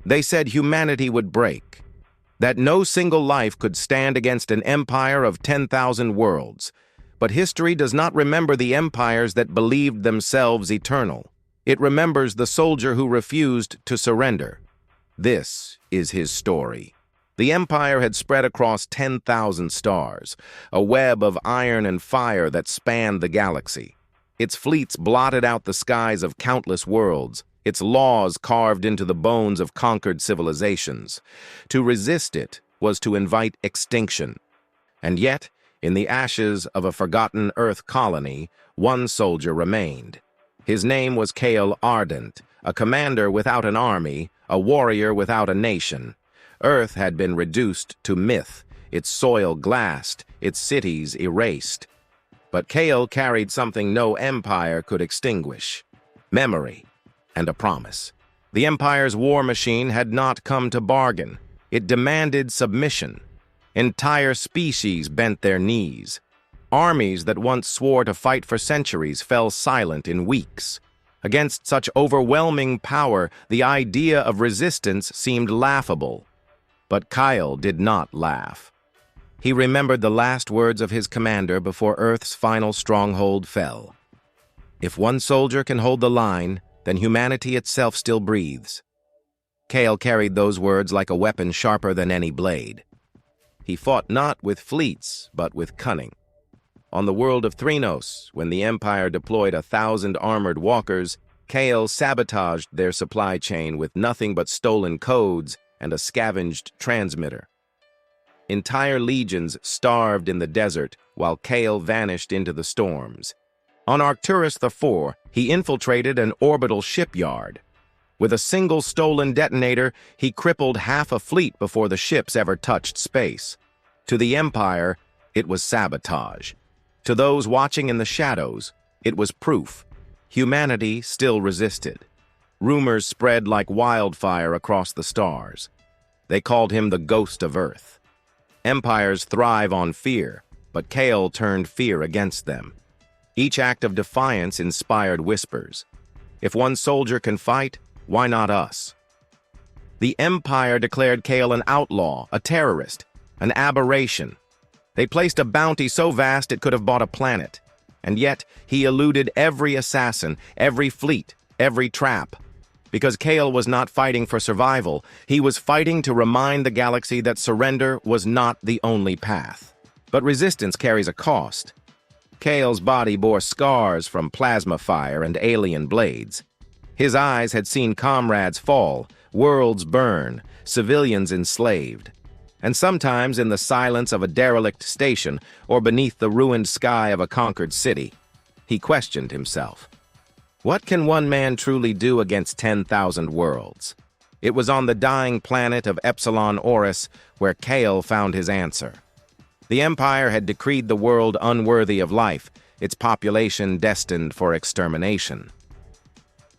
They said humanity would break, that no single life could stand against an empire of 10,000 worlds. But history does not remember the empires that believed themselves eternal. It remembers the soldier who refused to surrender. This is his story. The empire had spread across 10,000 stars, a web of iron and fire that spanned the galaxy. Its fleets blotted out the skies of countless worlds, its laws carved into the bones of conquered civilizations. To resist it was to invite extinction. And yet, in the ashes of a forgotten Earth colony, one soldier remained. His name was Kale Ardent, a commander without an army, a warrior without a nation. Earth had been reduced to myth, its soil glassed, its cities erased. But Kale carried something no empire could extinguish: memory and a promise. The empire's war machine had not come to bargain. It demanded submission. Entire species bent their knees. Armies that once swore to fight for centuries fell silent in weeks. Against such overwhelming power, the idea of resistance seemed laughable. But Kyle did not laugh. He remembered the last words of his commander before Earth's final stronghold fell. If one soldier can hold the line, then humanity itself still breathes. Kale carried those words like a weapon sharper than any blade. He fought not with fleets, but with cunning. On the world of Threnos, when the Empire deployed 1,000 armored walkers, Kale sabotaged their supply chain with nothing but stolen codes and a scavenged transmitter. Entire legions starved in the desert while Kale vanished into the storms. On Arcturus IV, he infiltrated an orbital shipyard. With a single stolen detonator, he crippled half a fleet before the ships ever touched space. To the Empire, it was sabotage. To those watching in the shadows, it was proof. Humanity still resisted. Rumors spread like wildfire across the stars. They called him the ghost of Earth. Empires thrive on fear, but Kale turned fear against them. Each act of defiance inspired whispers. If one soldier can fight, why not us? The Empire declared Kale an outlaw, a terrorist, an aberration. They placed a bounty so vast it could have bought a planet. And yet, he eluded every assassin, every fleet, every trap. Because Kale was not fighting for survival, he was fighting to remind the galaxy that surrender was not the only path. But resistance carries a cost. Kale's body bore scars from plasma fire and alien blades. His eyes had seen comrades fall, worlds burn, civilians enslaved. And sometimes in the silence of a derelict station or beneath the ruined sky of a conquered city, he questioned himself. What can one man truly do against 10,000 worlds? It was on the dying planet of Epsilon Oris where Kale found his answer. The Empire had decreed the world unworthy of life, its population destined for extermination.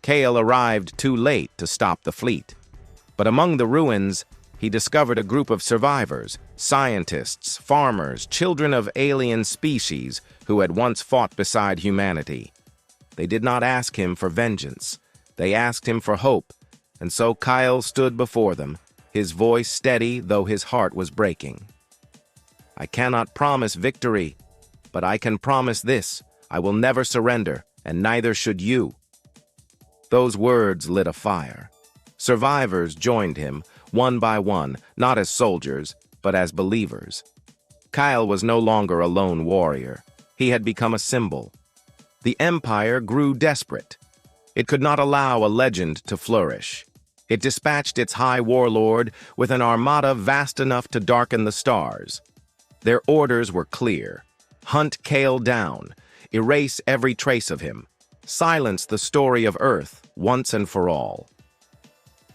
Kale arrived too late to stop the fleet. But among the ruins, he discovered a group of survivors, scientists, farmers, children of alien species who had once fought beside humanity. They did not ask him for vengeance. They asked him for hope, and so Kyle stood before them, his voice steady though his heart was breaking. I cannot promise victory, but I can promise this: I will never surrender, and neither should you. Those words lit a fire. Survivors joined him, one by one, not as soldiers, but as believers. Kyle was no longer a lone warrior. He had become a symbol. The Empire grew desperate. It could not allow a legend to flourish. It dispatched its high warlord with an armada vast enough to darken the stars. Their orders were clear: hunt Kale down, erase every trace of him, silence the story of Earth once and for all.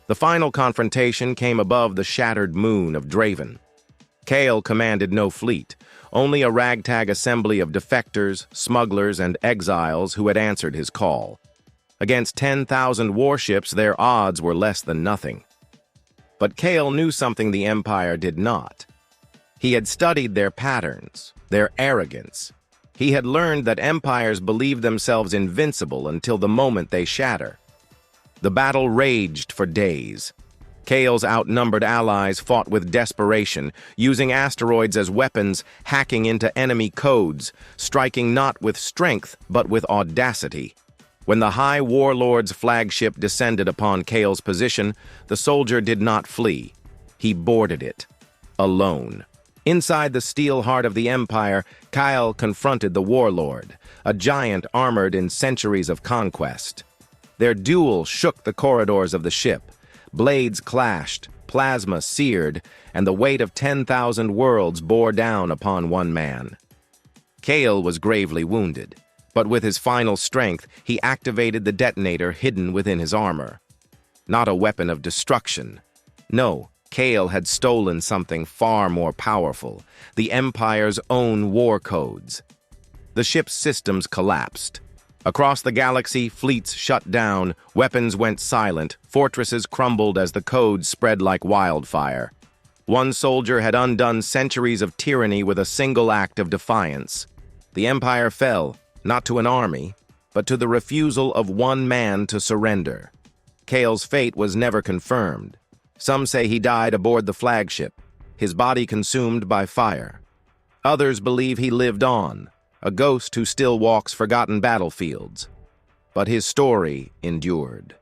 The final confrontation came above the shattered moon of Draven. Kale commanded no fleet, only a ragtag assembly of defectors, smugglers, and exiles who had answered his call. Against 10,000 warships, their odds were less than nothing. But Kale knew something the Empire did not. He had studied their patterns, their arrogance. He had learned that empires believe themselves invincible until the moment they shatter. The battle raged for days. Kale's outnumbered allies fought with desperation, using asteroids as weapons, hacking into enemy codes, striking not with strength but with audacity. When the High Warlord's flagship descended upon Kale's position, the soldier did not flee. He boarded it, alone. Inside the steel heart of the Empire, Kyle confronted the Warlord, a giant armored in centuries of conquest. Their duel shook the corridors of the ship. Blades clashed, plasma seared, and the weight of 10,000 worlds bore down upon one man. Kale was gravely wounded, but with his final strength, he activated the detonator hidden within his armor. Not a weapon of destruction. No, Kale had stolen something far more powerful, the Empire's own war codes. The ship's systems collapsed. Across the galaxy, fleets shut down, weapons went silent, fortresses crumbled as the codes spread like wildfire. One soldier had undone centuries of tyranny with a single act of defiance. The Empire fell, not to an army, but to the refusal of one man to surrender. Kale's fate was never confirmed. Some say he died aboard the flagship, his body consumed by fire. Others believe he lived on, a ghost who still walks forgotten battlefields. But his story endured.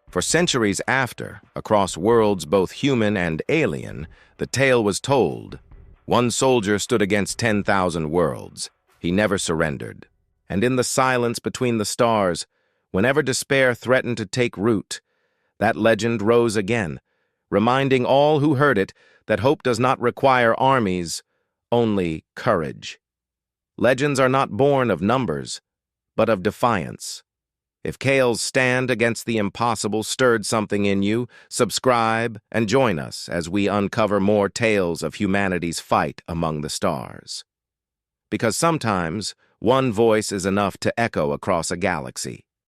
For centuries after, across worlds both human and alien, the tale was told. One soldier stood against 10,000 worlds. He never surrendered. And in the silence between the stars, whenever despair threatened to take root, that legend rose again, reminding all who heard it that hope does not require armies, only courage. Legends are not born of numbers, but of defiance. If Kale's stand against the impossible stirred something in you, subscribe and join us as we uncover more tales of humanity's fight among the stars. Because sometimes, one voice is enough to echo across a galaxy.